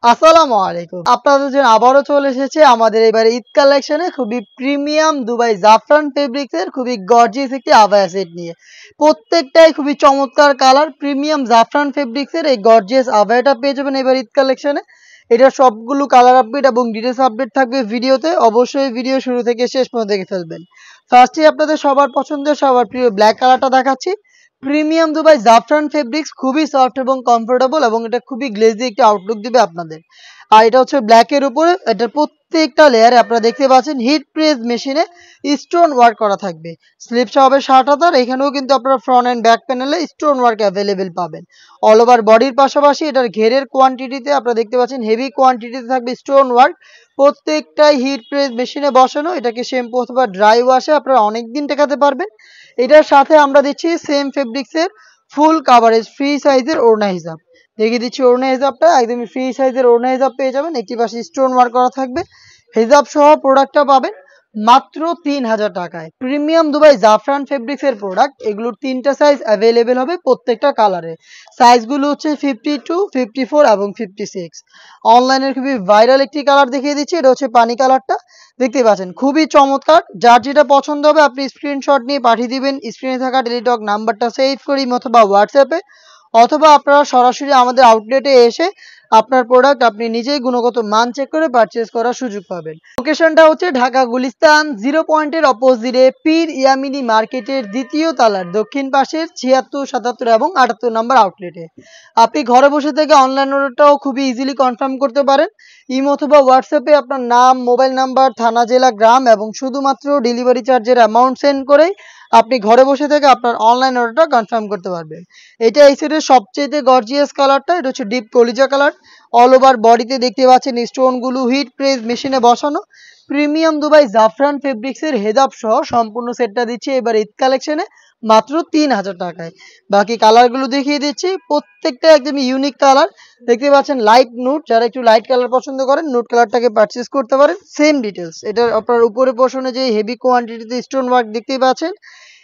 আসসালামু আলাইকুম। আপনাদের জন্য আবারও চলে এসেছে আমাদের এবারে ঈদ কালেকশনে খুবই প্রিমিয়াম দুবাই জাফরান ফেব্রিক্স এর খুবই গর্জিয়াস একটি আবায়া সেট নিয়ে। প্রত্যেকটাই খুবই চমৎকার কালার। প্রিমিয়াম জাফরান ফেব্রিক্স এর এই গর্জিয়াস আবায়াটা পেয়ে যাবেন এবার ঈদ কালেকশনে। এটার সবগুলো কালার আপডেট এবং ডিটেইলস আপডেট থাকবে ভিডিওতে। অবশ্যই ভিডিও শুরু থেকে শেষ পর্যন্ত দেখে ফেলবেন। ফার্স্টেই আপনাদের সবার পছন্দের সবার প্রিয় ব্ল্যাক কালারটা দেখাচ্ছি। প্রিমিয়াম দুবাই জাফরান ফেব্রিক্স খুবই সফট এবং কমফোর্টেবল এবং এটা খুবই গ্লেজি একটা আউটলুক দিবে আপনাদের। আর এটা হচ্ছে ব্ল্যাক এর উপরে এটার প্রত্যেকটা লেয়ারে আপনারা দেখতে পাচ্ছেন হিট প্রেস মেশিনে স্টোন ওয়ার্ক করা থাকবে। স্লিপসটা হবে 60 হাতার। এখানেও কিন্তু আপনারা ফ্রন্ট এন্ড ব্যাক প্যানেলে স্টোন ওয়ার্ক অ্যাভেলেবেল পাবেন। অল ওভার বডির পাশাপাশি এটার ঘেরের কোয়ান্টিটিতে আপনারা দেখতে পাচ্ছেন হেভি কোয়ান্টিটিতে থাকবে স্টোন ওয়ার্ক। প্রত্যেকটাই হিট প্রেস মেশিনে বসানো। এটাকে শ্যাম্পু অথবা ড্রাই ওয়াশে আপনারা অনেকদিন টেকাতে পারবেন। এটার সাথে আমরা দিচ্ছি সেম ফেব্রিক্সের ফুল কাভারেজ ফ্রি সাইজের ওড়না হিজাব। দেখিয়ে দিচ্ছি ওড়না হিজাবটা একদমই ফ্রি সাইজের ওড়না হিজাব পেয়ে যাবেন। একটি পাশে স্টোন ওয়ার্ক করা থাকবে। হিজাব সহ প্রোডাক্টটা পাবেন মাত্র ৩,০০০ টাকায়। প্রিমিয়াম দুবাই জাফরান ফেব্রিক্স এর প্রোডাক্ট। এগুলোর ৩টা সাইজ অ্যাভেলেবেল হবে প্রত্যেকটা কালারে। সাইজগুলো হচ্ছে 52, 54 এবং 56। অনলাইনের খুবই ভাইরাল একটি কালার দেখিয়ে দিচ্ছি। এটা হচ্ছে পানি কালারটা। দেখতে পাচ্ছেন খুবই চমৎকার। যার যেটা পছন্দ হবে আপনি স্ক্রিনশট নিয়ে পাঠিয়ে দিবেন। স্ক্রিনে থাকা টেলিটক নাম্বারটা সেভ করি অথবা হোয়াটসঅ্যাপে, অথবা আপনারা সরাসরি আমাদের আউটলেটে এসে আপনার প্রোডাক্ট আপনি নিজেই গুণগত মান চেক করে পারচেজ করার সুযোগ পাবেন। লোকেশনটা হচ্ছে ঢাকা গুলিস্তান 0 পয়েন্টের অপোজিটে পীর ইয়ামিনী মার্কেটের দ্বিতীয় তলার দক্ষিণ পাশের ৭৬, ৭৭ এবং ৭৮ নম্বর আউটলেটে। আপনি ঘরে বসে থেকে অনলাইন অর্ডারটাও খুবই ইজিলি কনফার্ম করতে পারেন। ইমো অথবা হোয়াটসঅ্যাপে আপনার নাম, মোবাইল নাম্বার, থানা, জেলা, গ্রাম এবং শুধুমাত্র ডেলিভারি চার্জের অ্যামাউন্ট সেন্ড করেই আপনি ঘরে বসে থেকে আপনার অনলাইন অর্ডারটা কনফার্ম করতে পারবেন। এটা এই সেটের সবচেয়ে গর্জিয়াস কালারটা। এটা হচ্ছে ডিপ কলিজা কালার। অল ওভার বডিতে দেখতে পাচ্ছেন স্টোনগুলো হিট প্রেস মেশিনে বসানো। প্রিমিয়াম দুবাই জাফরান ফেব্রিক্সের হেজাব সহ সম্পূর্ণ সেটটা দিচ্ছে এবার ঈদ কালেকশনে মাত্র ৩,০০০ টাকায়। বাকি কালারগুলো দেখিয়ে দিচ্ছি। প্রত্যেকটা একদম ইউনিক কালার। দেখতে পাচ্ছেন লাইট নুট। যারা একটু লাইট কালার পছন্দ করেন নুট কালারটাকে পারচেজ করতে পারেন। Same details. এটার আপনার উপরে পোর্শনে যে হেভি কোয়ান্টিটিতে স্টোন ওয়ার্ক দেখতেই পাচ্ছেন,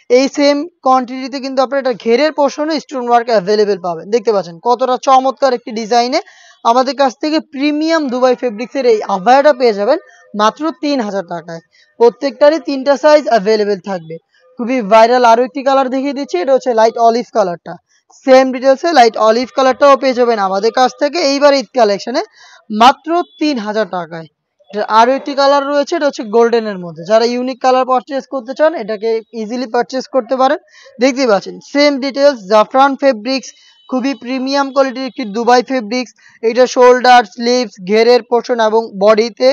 এই সেম কোয়ান্টিটিতে কিন্তু আপনারা এটা ঘেরের পোর্শনে স্টোন ওয়ার্ক অ্যাভেলেবেল পাবেন। দেখতে পাচ্ছেন কতটা চমৎকার একটি ডিজাইনে আমাদের কাছ থেকে প্রিমিয়াম দুবাই ফেব্রিক্সের এই আভায়াটা পেয়ে যাবেন মাত্র ৩,০০০ টাকায়। প্রত্যেকটারই ৩টা সাইজ অ্যাভেলেবেল থাকবে। খুবই ভাইরাল আরো একটি কালার দেখিয়ে দিচ্ছি। এটা হচ্ছে লাইট অলিভ কালারটা। সেম ডিটেলসে লাইট অলিভ কালারটাও পেয়ে যাবেন আমাদের কাছ থেকে এইবার ঈদ কালেকশনে মাত্র ৩,০০০ টাকায়। আরো একটি কালার রয়েছে। এটা হচ্ছে গোল্ডেনের মধ্যে। যারা ইউনিক কালার পারচেজ করতে চান এটাকে ইজিলি পারচেজ করতে পারেন। দেখতেই পাচ্ছেন সেম ডিটেলস জাফরান ফেব্রিক্স। খুবই প্রিমিয়াম কোয়ালিটির একটি দুবাই ফেব্রিক্স। এটা শোল্ডার, স্লিভস, ঘেরের পোর্শন এবং বডিতে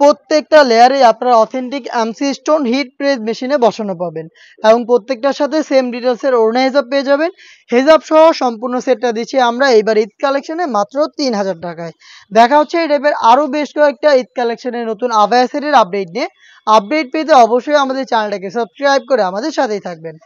প্রত্যেকটা লেয়ারে আপনারা authentic MC stone hit press মেশিনে বসানো পাবেন এবং প্রত্যেকটার সাথে সেম ডিটেলসের ওড়না হিসাব পেয়ে যাবেন। হেজাব সহ সম্পূর্ণ সেটটা দিচ্ছি আমরা এইবার ঈদ কালেকশনে মাত্র ৩,০০০ টাকায়। দেখা হচ্ছে এই টাইপের আরো বেশ কয়েকটা ঈদ কালেকশনের নতুন আভায়া সেটের আপডেট নিয়ে। আপডেট পেতে অবশ্যই আমাদের চ্যানেলটাকে সাবস্ক্রাইব করে আমাদের সাথেই থাকবেন।